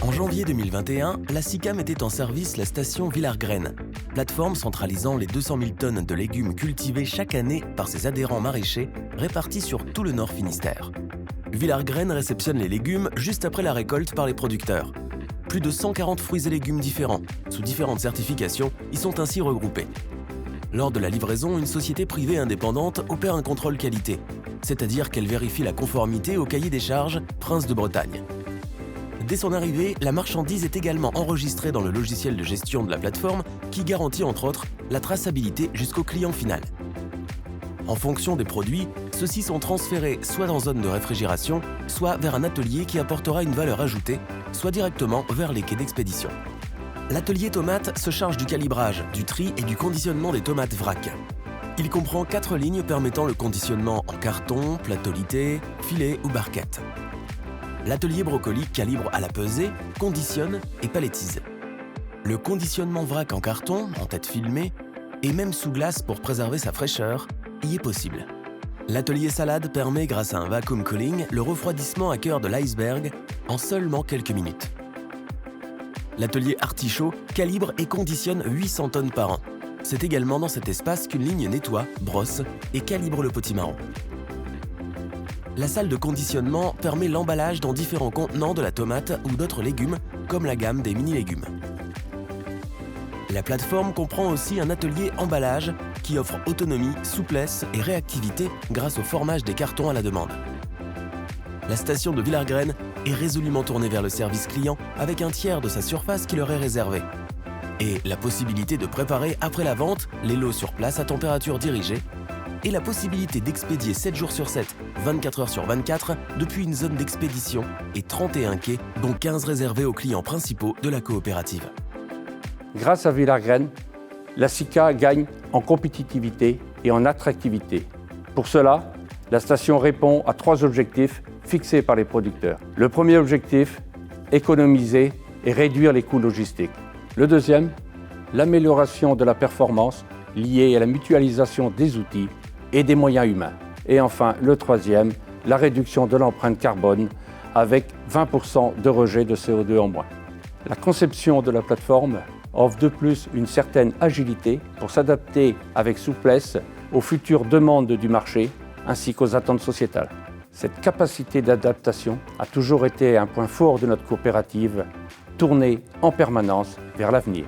En janvier 2021, la SICA mettait en service la station Villars-Graines, plateforme centralisant les 200 000 tonnes de légumes cultivés chaque année par ses adhérents maraîchers répartis sur tout le Nord Finistère. Villars-Graines réceptionne les légumes juste après la récolte par les producteurs. Plus de 140 fruits et légumes différents, sous différentes certifications, y sont ainsi regroupés. Lors de la livraison, une société privée indépendante opère un contrôle qualité, c'est-à-dire qu'elle vérifie la conformité au cahier des charges Prince de Bretagne. Dès son arrivée, la marchandise est également enregistrée dans le logiciel de gestion de la plateforme qui garantit entre autres la traçabilité jusqu'au client final. En fonction des produits, ceux-ci sont transférés soit dans zone de réfrigération, soit vers un atelier qui apportera une valeur ajoutée, soit directement vers les quais d'expédition. L'atelier tomate se charge du calibrage, du tri et du conditionnement des tomates vrac. Il comprend 4 lignes permettant le conditionnement en carton, plateau lité, filet ou barquette. L'atelier brocoli calibre à la pesée, conditionne et paletise. Le conditionnement vrac en carton, en tête filmée, et même sous glace pour préserver sa fraîcheur, y est possible. L'atelier salade permet, grâce à un vacuum cooling, le refroidissement à cœur de l'iceberg en seulement quelques minutes. L'atelier artichaut calibre et conditionne 800 tonnes par an. C'est également dans cet espace qu'une ligne nettoie, brosse et calibre le potimarron. La salle de conditionnement permet l'emballage dans différents contenants de la tomate ou d'autres légumes, comme la gamme des mini-légumes. La plateforme comprend aussi un atelier emballage qui offre autonomie, souplesse et réactivité grâce au formage des cartons à la demande. La station de Villars-Graines est résolument tournée vers le service client avec un tiers de sa surface qui leur est réservé. Et la possibilité de préparer après la vente les lots sur place à température dirigée et la possibilité d'expédier 7 jours sur 7, 24 heures sur 24 depuis une zone d'expédition et 31 quais, dont 15 réservés aux clients principaux de la coopérative. Grâce à Villars-Graines, la SICA gagne en compétitivité et en attractivité. Pour cela, la station répond à 3 objectifs fixés par les producteurs. Le premier objectif, économiser et réduire les coûts logistiques. Le deuxième, l'amélioration de la performance liée à la mutualisation des outils et des moyens humains. Et enfin, le troisième, la réduction de l'empreinte carbone avec 20% de rejet de CO2 en moins. La conception de la plateforme offre de plus une certaine agilité pour s'adapter avec souplesse aux futures demandes du marché ainsi qu'aux attentes sociétales. Cette capacité d'adaptation a toujours été un point fort de notre coopérative, tournée en permanence vers l'avenir.